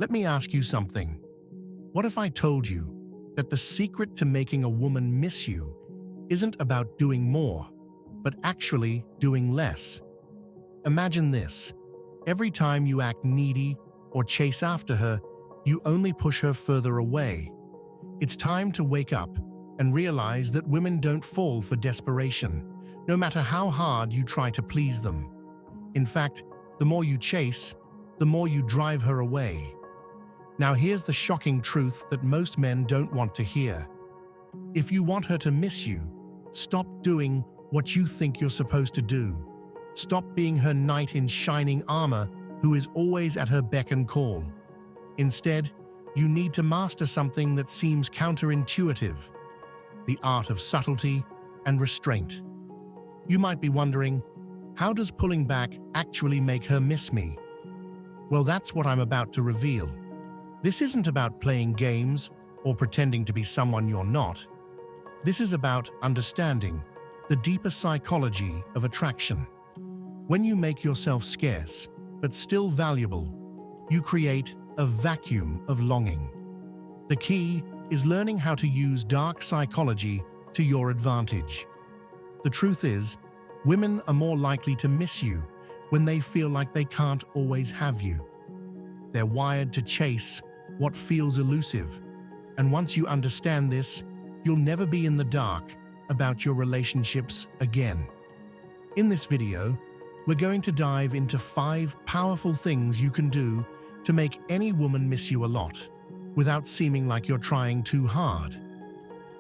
Let me ask you something. What if I told you that the secret to making a woman miss you isn't about doing more, but actually doing less? Imagine this. Every time you act needy or chase after her, you only push her further away. It's time to wake up and realize that women don't fall for desperation, no matter how hard you try to please them. In fact, the more you chase, the more you drive her away. Now here's the shocking truth that most men don't want to hear. If you want her to miss you, stop doing what you think you're supposed to do. Stop being her knight in shining armor who is always at her beck and call. Instead, you need to master something that seems counterintuitive: the art of subtlety and restraint. You might be wondering, how does pulling back actually make her miss me? Well, that's what I'm about to reveal. This isn't about playing games or pretending to be someone you're not. This is about understanding the deeper psychology of attraction. When you make yourself scarce, but still valuable, you create a vacuum of longing. The key is learning how to use dark psychology to your advantage. The truth is, women are more likely to miss you when they feel like they can't always have you. They're wired to chase what feels elusive, and once you understand this, you'll never be in the dark about your relationships again. In this video, we're going to dive into 5 powerful things you can do to make any woman miss you a lot, without seeming like you're trying too hard.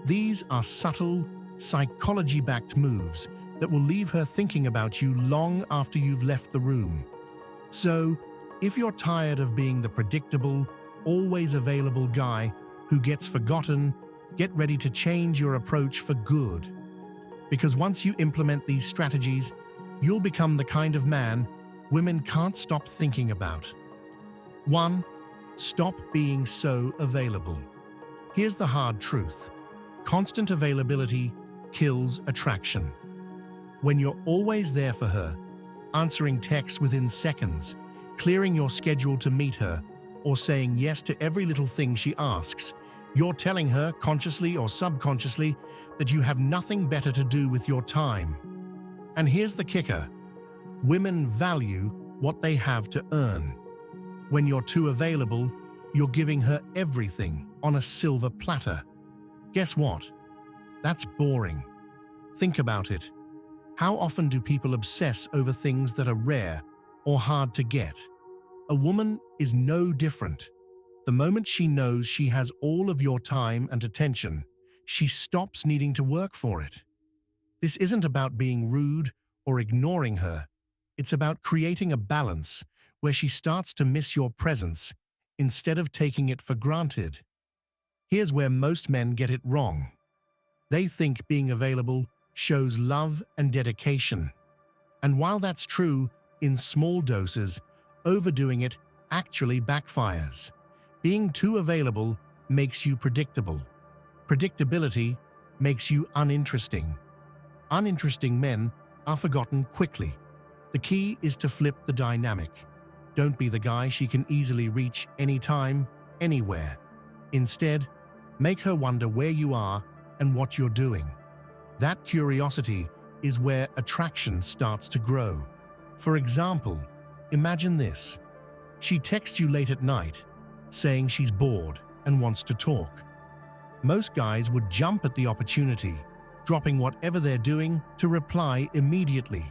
These are subtle, psychology-backed moves that will leave her thinking about you long after you've left the room. So, if you're tired of being the predictable, always available guy who gets forgotten, get ready to change your approach for good. Because once you implement these strategies, you'll become the kind of man women can't stop thinking about. 1. Stop being so available. Here's the hard truth. Constant availability kills attraction. When you're always there for her, answering texts within seconds, clearing your schedule to meet her, or saying yes to every little thing she asks, you're telling her, consciously or subconsciously, that you have nothing better to do with your time. And here's the kicker. Women value what they have to earn. When you're too available, you're giving her everything on a silver platter. Guess what? That's boring. Think about it. How often do people obsess over things that are rare or hard to get? A woman is no different. The moment she knows she has all of your time and attention, she stops needing to work for it. This isn't about being rude or ignoring her. It's about creating a balance where she starts to miss your presence instead of taking it for granted. Here's where most men get it wrong. They think being available shows love and dedication. And while that's true in small doses, overdoing it actually backfires. Being too available makes you predictable. Predictability makes you uninteresting. Uninteresting men are forgotten quickly. The key is to flip the dynamic. Don't be the guy she can easily reach anytime, anywhere. Instead, make her wonder where you are and what you're doing. That curiosity is where attraction starts to grow. For example, imagine this. She texts you late at night, saying she's bored and wants to talk. Most guys would jump at the opportunity, dropping whatever they're doing to reply immediately.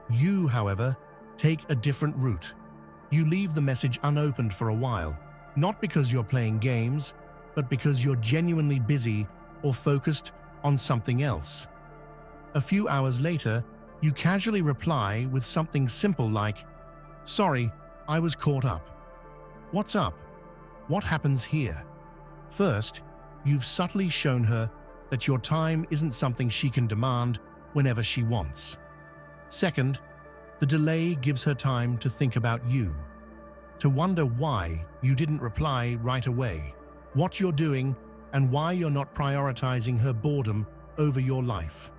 You, however, take a different route. You leave the message unopened for a while, not because you're playing games, but because you're genuinely busy or focused on something else. A few hours later, you casually reply with something simple like, "Sorry, I was caught up." What's up? What happens here? First, you've subtly shown her that your time isn't something she can demand whenever she wants. Second, the delay gives her time to think about you, to wonder why you didn't reply right away, what you're doing, and why you're not prioritizing her boredom over your life.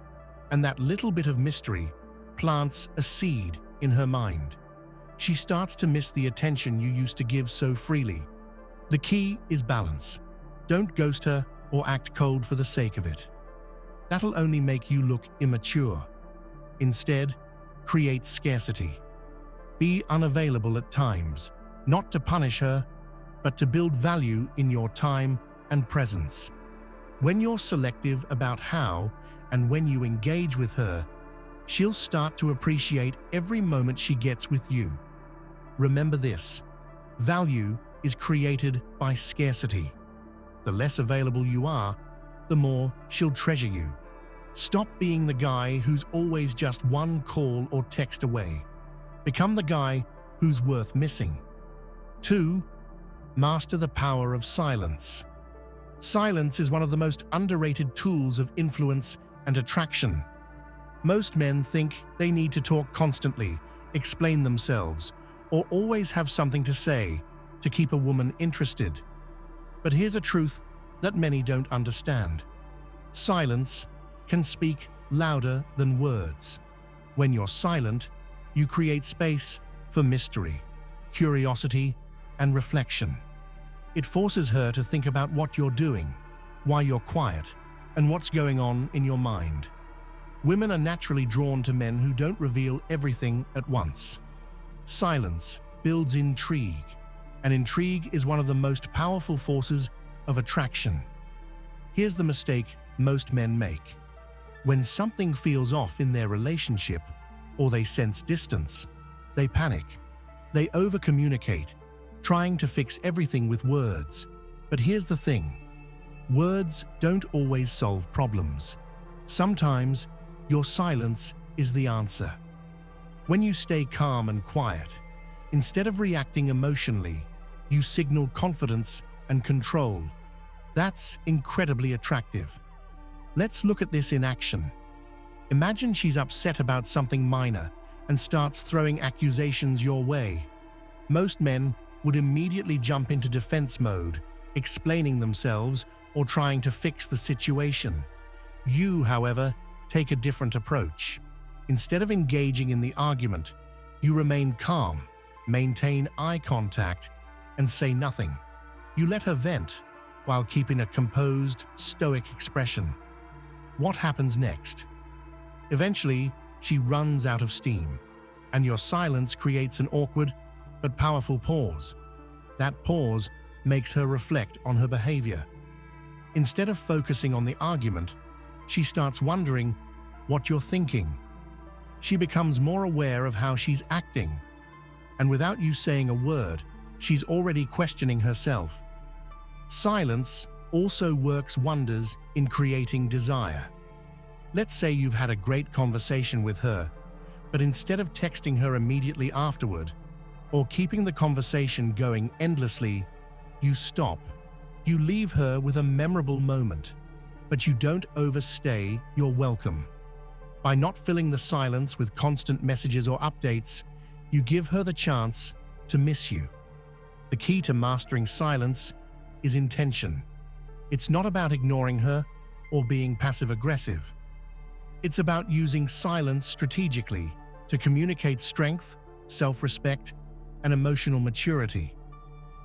And that little bit of mystery plants a seed in her mind. She starts to miss the attention you used to give so freely, The key is balance. Don't ghost her or act cold for the sake of it. That'll only make you look immature. Instead, create scarcity. Be unavailable at times, not to punish her, but to build value in your time and presence. When you're selective about how and when you engage with her, she'll start to appreciate every moment she gets with you. Remember this: value is created by scarcity. The less available you are, the more she'll treasure you. Stop being the guy who's always just one call or text away. Become the guy who's worth missing. 2. Master the power of silence. Silence is one of the most underrated tools of influence and attraction. Most men think they need to talk constantly, explain themselves, or always have something to say to keep a woman interested. But here's a truth that many don't understand. Silence can speak louder than words. When you're silent, you create space for mystery, curiosity, and reflection. It forces her to think about what you're doing, why you're quiet, and what's going on in your mind. Women are naturally drawn to men who don't reveal everything at once. Silence builds intrigue, and intrigue is one of the most powerful forces of attraction. Here's the mistake most men make. When something feels off in their relationship, or they sense distance, they panic. They over-communicate, trying to fix everything with words. But here's the thing: words don't always solve problems. Sometimes, your silence is the answer. When you stay calm and quiet, instead of reacting emotionally, you signal confidence and control. That's incredibly attractive. Let's look at this in action. Imagine she's upset about something minor and starts throwing accusations your way. Most men would immediately jump into defense mode, explaining themselves or trying to fix the situation. You, however, take a different approach. Instead of engaging in the argument, you remain calm, maintain eye contact, and say nothing. You let her vent while keeping a composed, stoic expression. What happens next? Eventually, she runs out of steam, and your silence creates an awkward but powerful pause. That pause makes her reflect on her behavior. Instead of focusing on the argument, she starts wondering what you're thinking. She becomes more aware of how she's acting, and without you saying a word, she's already questioning herself. Silence also works wonders in creating desire. Let's say you've had a great conversation with her, but instead of texting her immediately afterward, or keeping the conversation going endlessly, you stop. You leave her with a memorable moment, but you don't overstay your welcome. By not filling the silence with constant messages or updates, you give her the chance to miss you. The key to mastering silence is intention. It's not about ignoring her or being passive-aggressive. It's about using silence strategically to communicate strength, self-respect, and emotional maturity.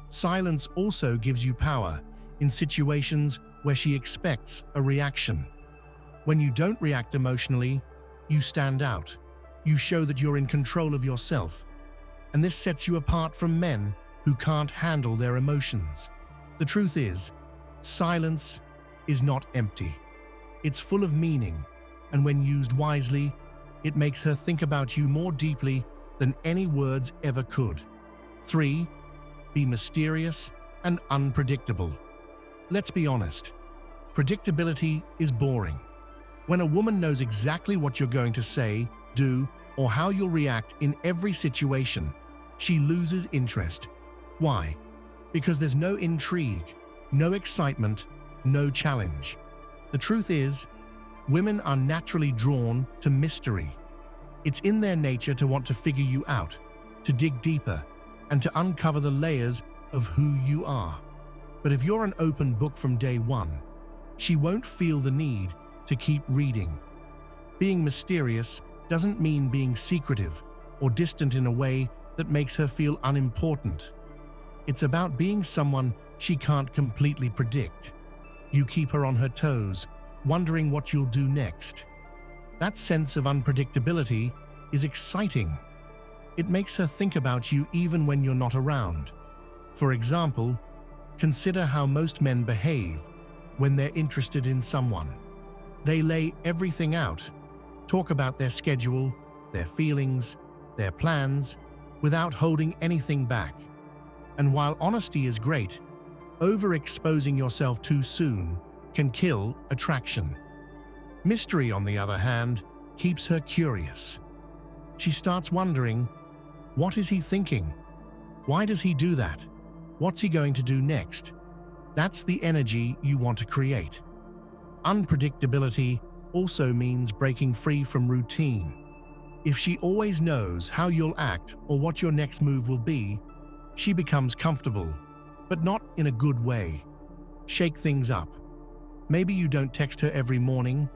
Silence also gives you power in situations where she expects a reaction. When you don't react emotionally, you stand out. You show that you're in control of yourself, and this sets you apart from men who can't handle their emotions. The truth is, silence is not empty. It's full of meaning, and when used wisely, it makes her think about you more deeply than any words ever could. 3. Be mysterious and unpredictable. Let's be honest. Predictability is boring. When a woman knows exactly what you're going to say, do, or how you'll react in every situation, she loses interest. Why? Because there's no intrigue, no excitement, no challenge. The truth is, women are naturally drawn to mystery. It's in their nature to want to figure you out, to dig deeper, and to uncover the layers of who you are. But if you're an open book from day one, she won't feel the need to keep reading. Being mysterious doesn't mean being secretive or distant in a way that makes her feel unimportant. It's about being someone she can't completely predict. You keep her on her toes, wondering what you'll do next. That sense of unpredictability is exciting. It makes her think about you even when you're not around. For example, consider how most men behave when they're interested in someone. They lay everything out, talk about their schedule, their feelings, their plans, without holding anything back. And while honesty is great, overexposing yourself too soon can kill attraction. Mystery, on the other hand, keeps her curious. She starts wondering, what is he thinking? Why does he do that? What's he going to do next? That's the energy you want to create. Unpredictability also means breaking free from routine. If she always knows how you'll act or what your next move will be, she becomes comfortable, but not in a good way. Shake things up. Maybe you don't text her every morning,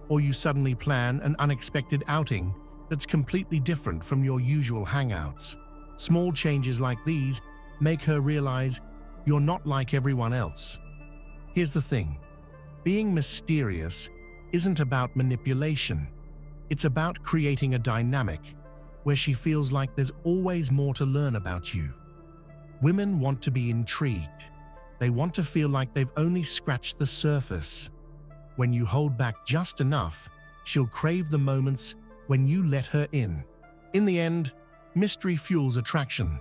or you suddenly plan an unexpected outing that's completely different from your usual hangouts. Small changes like these make her realize you're not like everyone else. Here's the thing. Being mysterious isn't about manipulation. It's about creating a dynamic where she feels like there's always more to learn about you. Women want to be intrigued. They want to feel like they've only scratched the surface. When you hold back just enough, she'll crave the moments when you let her in. In the end, mystery fuels attraction.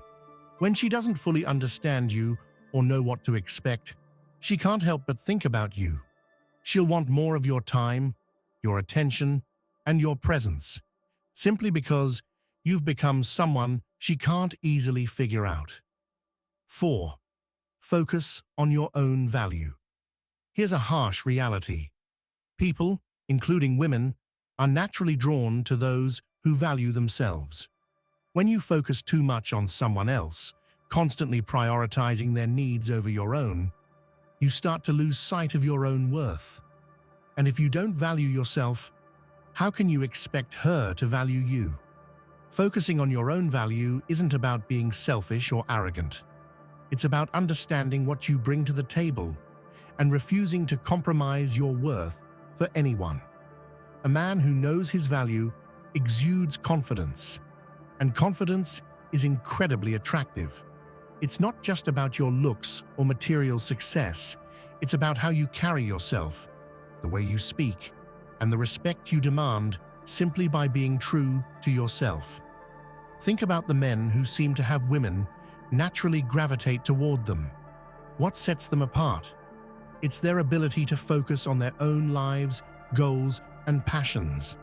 When she doesn't fully understand you or know what to expect, she can't help but think about you. She'll want more of your time, your attention, and your presence, simply because you've become someone she can't easily figure out. 4. Focus on your own value. Here's a harsh reality. People, including women, are naturally drawn to those who value themselves. When you focus too much on someone else, constantly prioritizing their needs over your own, you start to lose sight of your own worth. And if you don't value yourself, how can you expect her to value you? Focusing on your own value isn't about being selfish or arrogant. It's about understanding what you bring to the table and refusing to compromise your worth for anyone. A man who knows his value exudes confidence, and confidence is incredibly attractive. It's not just about your looks or material success, it's about how you carry yourself, the way you speak, and the respect you demand simply by being true to yourself. Think about the men who seem to have women naturally gravitate toward them. What sets them apart? It's their ability to focus on their own lives, goals, and passions.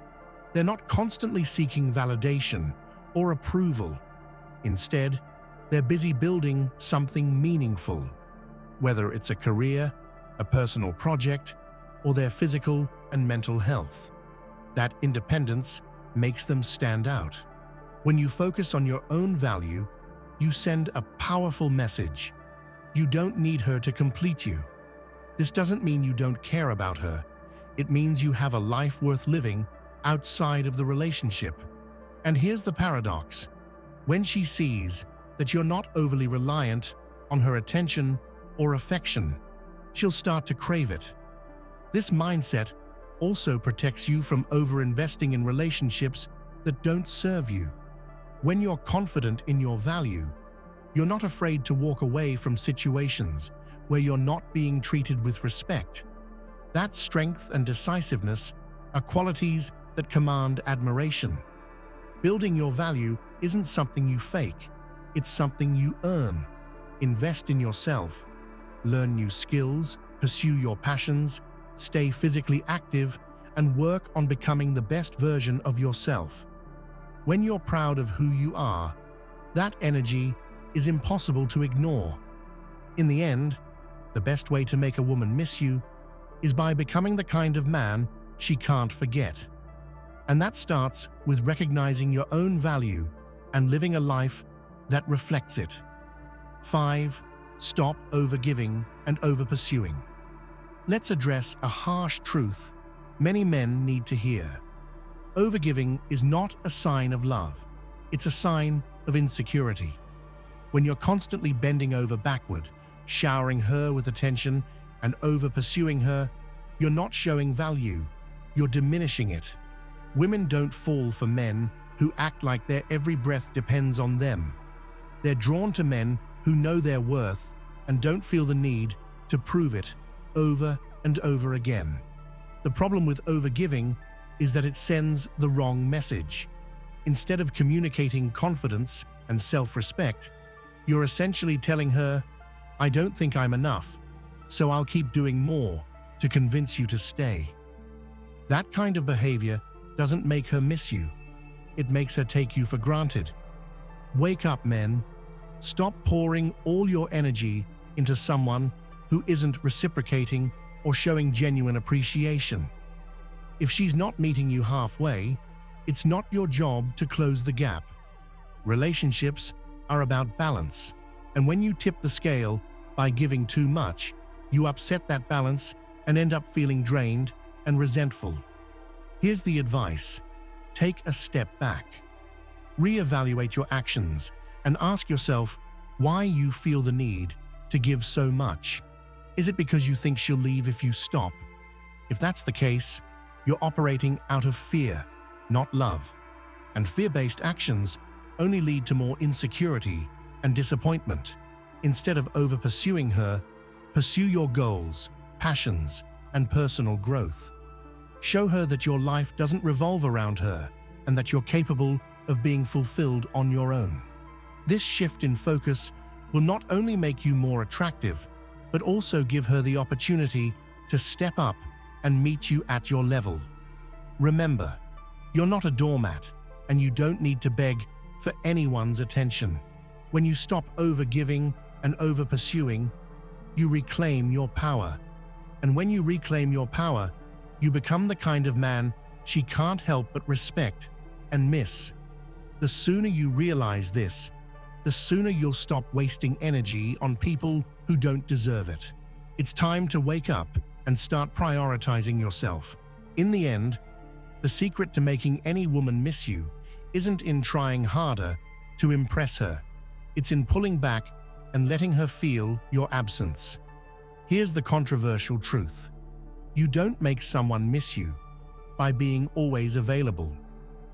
They're not constantly seeking validation or approval. Instead, they're busy building something meaningful, whether it's a career, a personal project, or their physical and mental health. That independence makes them stand out. When you focus on your own value, you send a powerful message. You don't need her to complete you. This doesn't mean you don't care about her. It means you have a life worth living outside of the relationship. And here's the paradox. When she sees that you're not overly reliant on her attention or affection, she'll start to crave it. This mindset also protects you from over-investing in relationships that don't serve you. When you're confident in your value, you're not afraid to walk away from situations where you're not being treated with respect. That strength and decisiveness are qualities that command admiration. Building your value isn't something you fake, it's something you earn. Invest in yourself, learn new skills, pursue your passions, stay physically active, and work on becoming the best version of yourself. When you're proud of who you are, that energy is impossible to ignore. In the end, the best way to make a woman miss you is by becoming the kind of man she can't forget. And that starts with recognizing your own value and living a life that reflects it. 5. Stop overgiving and overpursuing. Let's address a harsh truth many men need to hear. Overgiving is not a sign of love. It's a sign of insecurity. When you're constantly bending over backward showering her with attention and over-pursuing her, you're not showing value, you're diminishing it. Women don't fall for men who act like their every breath depends on them. They're drawn to men who know their worth and don't feel the need to prove it over and over again. The problem with overgiving is that it sends the wrong message. Instead of communicating confidence and self-respect, you're essentially telling her, "I don't think I'm enough, so I'll keep doing more to convince you to stay." That kind of behavior doesn't make her miss you. It makes her take you for granted. Wake up, men. Stop pouring all your energy into someone who isn't reciprocating or showing genuine appreciation. If she's not meeting you halfway, it's not your job to close the gap. Relationships are about balance, and when you tip the scale by giving too much, you upset that balance and end up feeling drained and resentful. Here's the advice. Take a step back. Reevaluate your actions and ask yourself why you feel the need to give so much. Is it because you think she'll leave if you stop? If that's the case, you're operating out of fear, not love. And fear-based actions only lead to more insecurity and disappointment. Instead of over-pursuing her, pursue your goals, passions, and personal growth. Show her that your life doesn't revolve around her and that you're capable of being fulfilled on your own. This shift in focus will not only make you more attractive, but also give her the opportunity to step up and meet you at your level. Remember, you're not a doormat, and you don't need to beg for anyone's attention. When you stop over-giving and over-pursuing, you reclaim your power. And when you reclaim your power, you become the kind of man she can't help but respect and miss. The sooner you realize this, the sooner you'll stop wasting energy on people who don't deserve it. It's time to wake up and start prioritizing yourself. In the end, the secret to making any woman miss you isn't in trying harder to impress her. It's in pulling back and letting her feel your absence. Here's the controversial truth. You don't make someone miss you by being always available.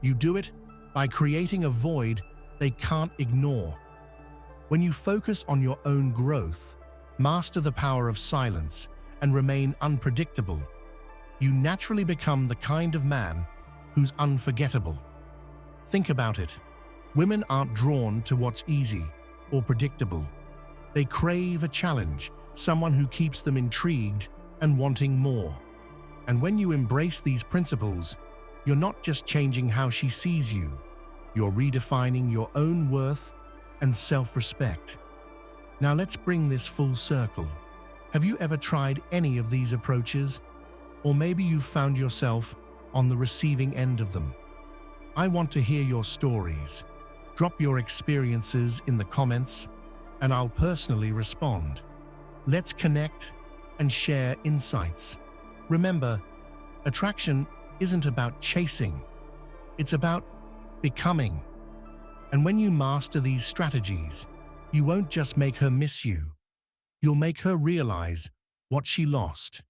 You do it by creating a void they can't ignore. When you focus on your own growth, master the power of silence, and remain unpredictable, you naturally become the kind of man who's unforgettable. Think about it. Women aren't drawn to what's easy or predictable. They crave a challenge, someone who keeps them intrigued and wanting more. And when you embrace these principles, you're not just changing how she sees you, you're redefining your own worth and self-respect. Now let's bring this full circle. Have you ever tried any of these approaches? Or maybe you've found yourself on the receiving end of them. I want to hear your stories. Drop your experiences in the comments, and I'll personally respond. Let's connect and share insights. Remember, attraction isn't about chasing. It's about becoming. And when you master these strategies, you won't just make her miss you. You'll make her realize what she lost.